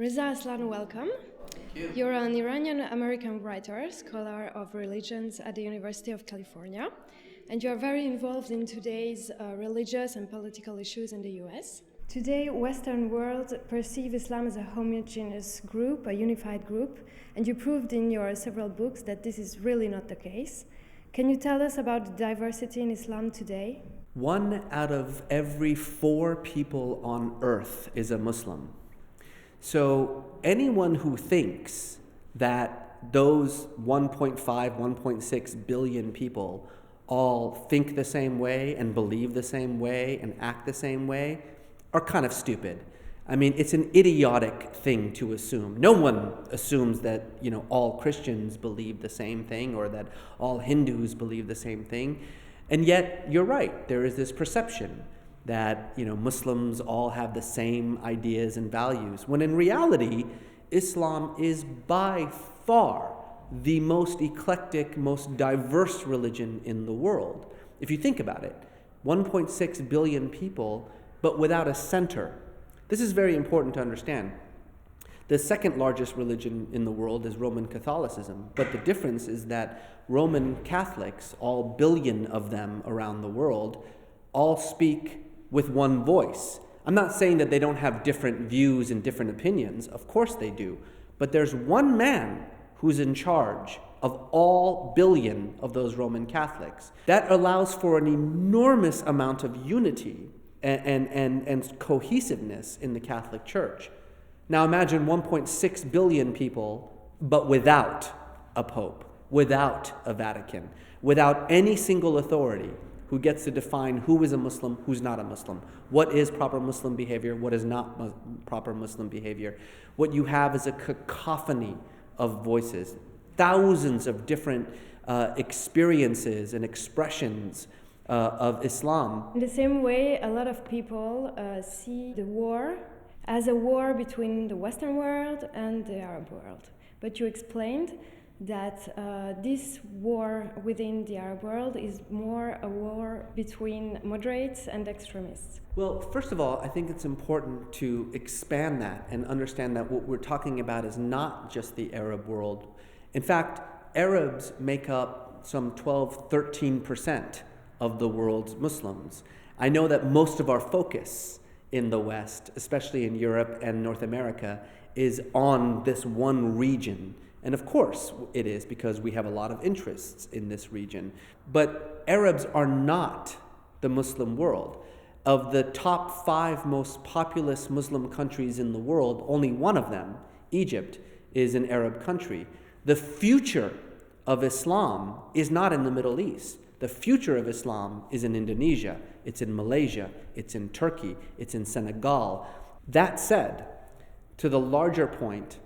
Reza Aslan, welcome. You're an Iranian-American writer, scholar of religions at the University of California, and you're very involved in today's religious and political issues in the US. Today, Western world perceive Islam as a homogeneous group, a unified group, and you proved in your several books that this is really not the case. Can you tell us about the diversity in Islam today? 1 out of every 4 people on earth is a Muslim. So anyone who thinks that those 1.5, 1.6 billion people all think the same way and believe the same way and act the same way are kind of stupid. I mean, it's an idiotic thing to assume. No one assumes that, all Christians believe the same thing or that all Hindus believe the same thing. And yet, you're right, there is this perception that, Muslims all have the same ideas and values, when in reality, Islam is by far the most eclectic, most diverse religion in the world. If you think about it, 1.6 billion people, but without a center. This is very important to understand. The second largest religion in the world is Roman Catholicism, but the difference is that Roman Catholics, all billion of them around the world, all speak with one voice. I'm not saying that they don't have different views and different opinions. Of course they do. But there's one man who's in charge of all billion of those Roman Catholics. That allows for an enormous amount of unity and cohesiveness in the Catholic Church. Now imagine 1.6 billion people, but without a pope, without a Vatican, without any single authority who gets to define who is a Muslim, who's not a Muslim, what is proper Muslim behavior, what is not proper Muslim behavior. What you have is a cacophony of voices, thousands of different experiences and expressions of Islam. In the same way, a lot of people see the war as a war between the Western world and the Arab world. But you explained that this war within the Arab world is more a war between moderates and extremists. Well, first of all, I think it's important to expand that and understand that what we're talking about is not just the Arab world. In fact, Arabs make up some 12, 13% of the world's Muslims. I know that most of our focus in the West, especially in Europe and North America, is on this one region. And of course it is, because we have a lot of interests in this region. But Arabs are not the Muslim world. Of the top 5 most populous Muslim countries in the world, only one of them, Egypt, is an Arab country. The future of Islam is not in the Middle East. The future of Islam is in Indonesia, it's in Malaysia, it's in Turkey, it's in Senegal. That said, to the larger point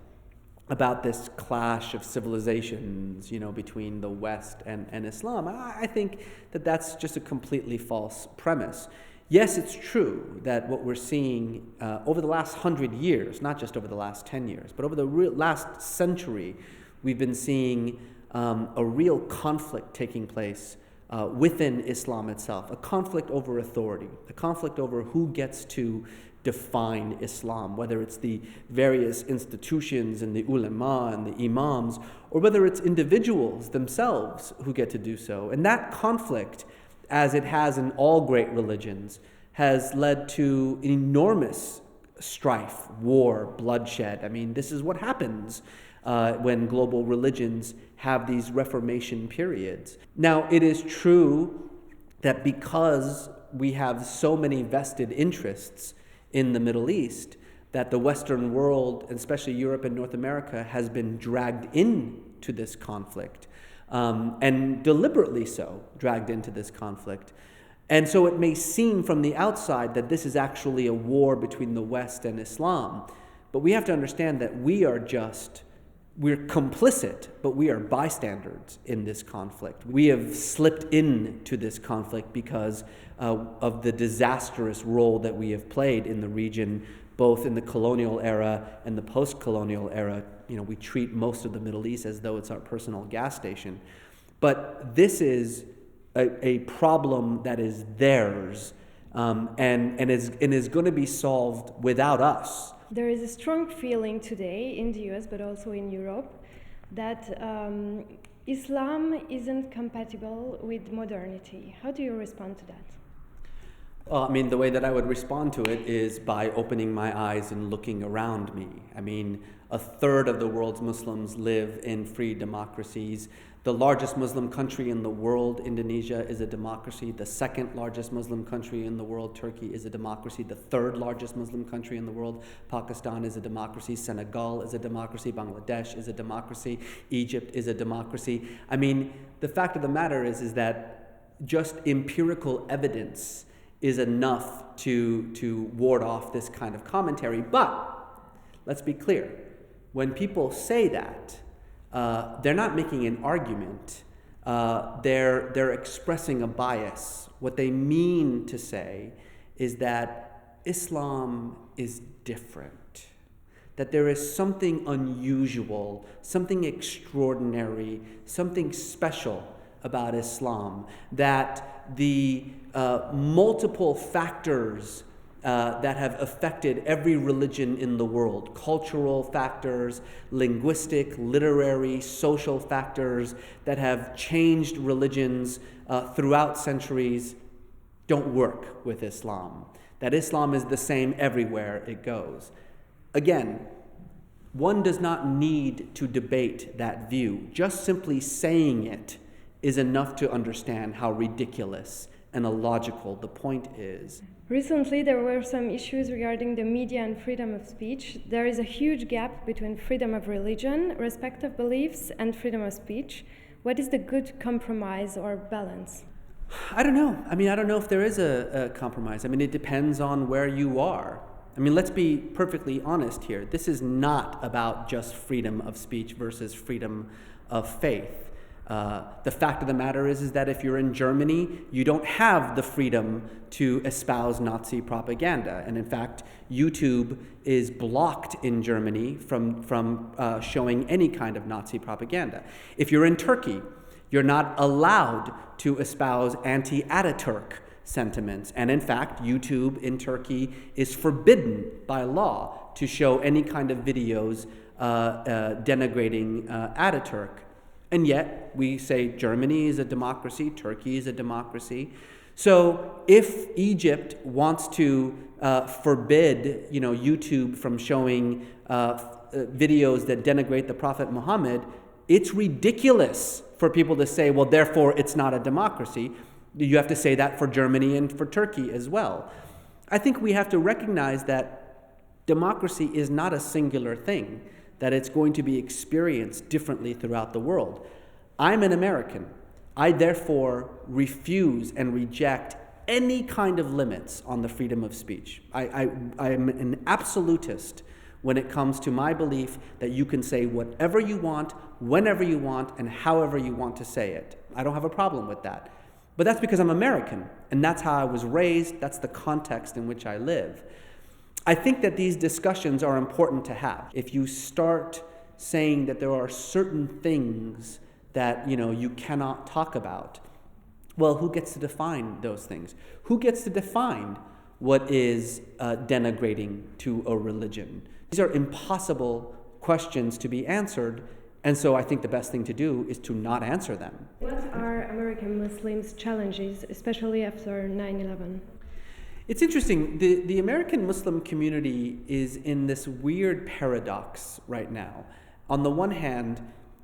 about this clash of civilizations, between the West and Islam, I think that that's just a completely false premise. Yes, it's true that what we're seeing over the last 100 years, not just over the last 10 years, but over the last century, we've been seeing a real conflict taking place within Islam itself, a conflict over authority, a conflict over who gets to define Islam, whether it's the various institutions and the ulama and the imams, or whether it's individuals themselves who get to do so. And that conflict, as it has in all great religions, has led to enormous strife, war, bloodshed. I mean, this is what happens when global religions have these Reformation periods. Now, it is true that because we have so many vested interests in the Middle East, that the Western world, especially Europe and North America, has been dragged into this conflict, and deliberately so dragged into this conflict. And so it may seem from the outside that this is actually a war between the West and Islam, but we have to understand that we're complicit, but we are bystanders in this conflict. We have slipped into this conflict because of the disastrous role that we have played in the region, both in the colonial era and the post-colonial era. We treat most of the Middle East as though it's our personal gas station. But this is a problem that is theirs, and is going to be solved without us. There is a strong feeling today in the US, but also in Europe, that Islam isn't compatible with modernity. How do you respond to that? Well, I mean, the way that I would respond to it is by opening my eyes and looking around me. I mean, a third of the world's Muslims live in free democracies. The largest Muslim country in the world, Indonesia, is a democracy. The second largest Muslim country in the world, Turkey, is a democracy. The third largest Muslim country in the world, Pakistan, is a democracy. Senegal is a democracy. Bangladesh is a democracy. Egypt is a democracy. I mean, the fact of the matter is that just empirical evidence is enough to ward off this kind of commentary. But let's be clear, when people say that, they're not making an argument. They're expressing a bias. What they mean to say is that Islam is different, that there is something unusual, something extraordinary, something special about Islam, that the multiple factors that have affected every religion in the world, cultural factors, linguistic, literary, social factors that have changed religions throughout centuries, don't work with Islam. That Islam is the same everywhere it goes. Again, one does not need to debate that view. Just simply saying it is enough to understand how ridiculous and illogical the point is. Recently, there were some issues regarding the media and freedom of speech. There is a huge gap between freedom of religion, respect of beliefs, and freedom of speech. What is the good compromise or balance? I don't know. I mean, I don't know if there is a compromise. I mean, it depends on where you are. I mean, let's be perfectly honest here. This is not about just freedom of speech versus freedom of faith. The fact of the matter is that if you're in Germany, you don't have the freedom to espouse Nazi propaganda. And in fact, YouTube is blocked in Germany from showing any kind of Nazi propaganda. If you're in Turkey, you're not allowed to espouse anti-Ataturk sentiments. And in fact, YouTube in Turkey is forbidden by law to show any kind of videos denigrating Ataturk. And yet, we say Germany is a democracy, Turkey is a democracy. So if Egypt wants to forbid, YouTube from showing videos that denigrate the Prophet Muhammad, it's ridiculous for people to say, well, therefore it's not a democracy. You have to say that for Germany and for Turkey as well. I think we have to recognize that democracy is not a singular thing, that it's going to be experienced differently throughout the world. I'm an American. I therefore refuse and reject any kind of limits on the freedom of speech. I am an absolutist when it comes to my belief that you can say whatever you want, whenever you want, and however you want to say it. I don't have a problem with that. But that's because I'm American, and that's how I was raised, that's the context in which I live. I think that these discussions are important to have. If you start saying that there are certain things that you cannot talk about, well, who gets to define those things? Who gets to define what is denigrating to a religion? These are impossible questions to be answered, and so I think the best thing to do is to not answer them. What are American Muslims' challenges, especially after 9/11? It's interesting. The American Muslim community is in this weird paradox right now. On the one hand,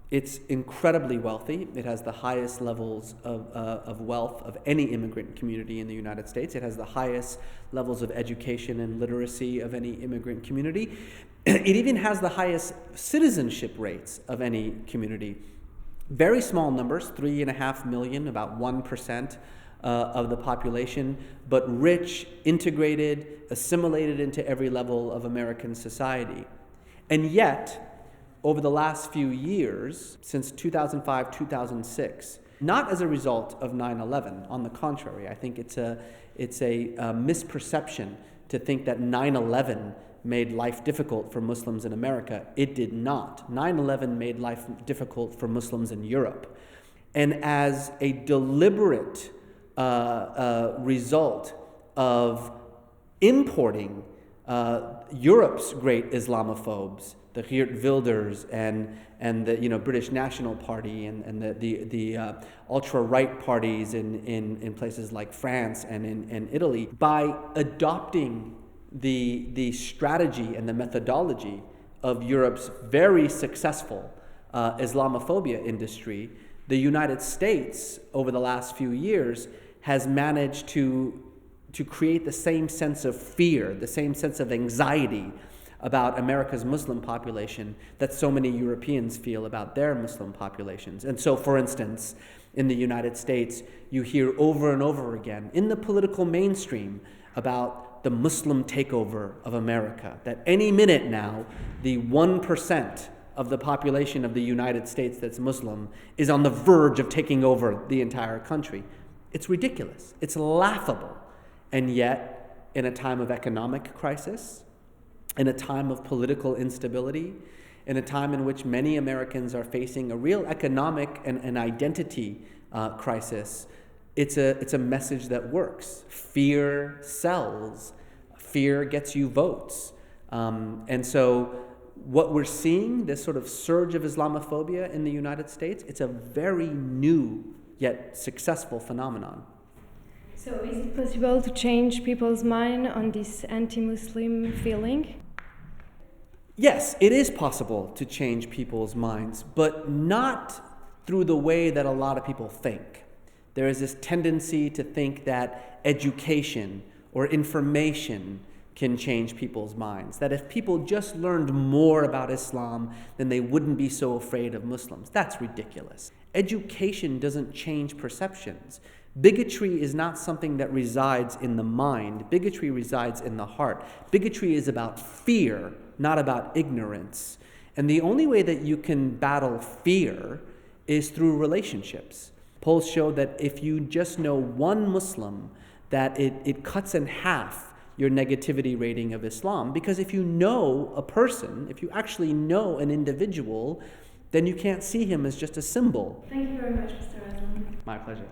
it's incredibly wealthy. It has the highest levels of wealth of any immigrant community in the United States. It has the highest levels of education and literacy of any immigrant community. It even has the highest citizenship rates of any community. Very small numbers, 3.5 million, about 1%. Of the population, but rich, integrated, assimilated into every level of American society. And yet, over the last few years, since 2005, 2006, not as a result of 9/11, on the contrary, I think it's a misperception to think that 9/11 made life difficult for Muslims in America. It did not. 9/11 made life difficult for Muslims in Europe. And as a deliberate result of importing Europe's great Islamophobes, the Geert Wilders and the British National Party and the ultra-right parties in places like France and in Italy, by adopting the strategy and the methodology of Europe's very successful Islamophobia industry, the United States over the last few years has managed to create the same sense of fear, the same sense of anxiety about America's Muslim population that so many Europeans feel about their Muslim populations. And so, for instance, in the United States, you hear over and over again in the political mainstream about the Muslim takeover of America, that any minute now, the 1% of the population of the United States that's Muslim is on the verge of taking over the entire country. It's ridiculous. It's laughable. And yet, in a time of economic crisis, in a time of political instability, in a time in which many Americans are facing a real economic and identity crisis, it's a message that works. Fear sells. Fear gets you votes. And so what we're seeing, this sort of surge of Islamophobia in the United States, it's a very new yet successful phenomenon. So is it possible to change people's mind on this anti-Muslim feeling? Yes, it is possible to change people's minds, but not through the way that a lot of people think. There is this tendency to think that education or information can change people's minds, that if people just learned more about Islam, then they wouldn't be so afraid of Muslims. That's ridiculous. Education doesn't change perceptions. Bigotry is not something that resides in the mind. Bigotry resides in the heart. Bigotry is about fear, not about ignorance. And the only way that you can battle fear is through relationships. Polls show that if you just know one Muslim, that it cuts in half your negativity rating of Islam. Because if you know a person, if you actually know an individual, then you can't see him as just a symbol. Thank you very much, Mr. Aslan. My pleasure.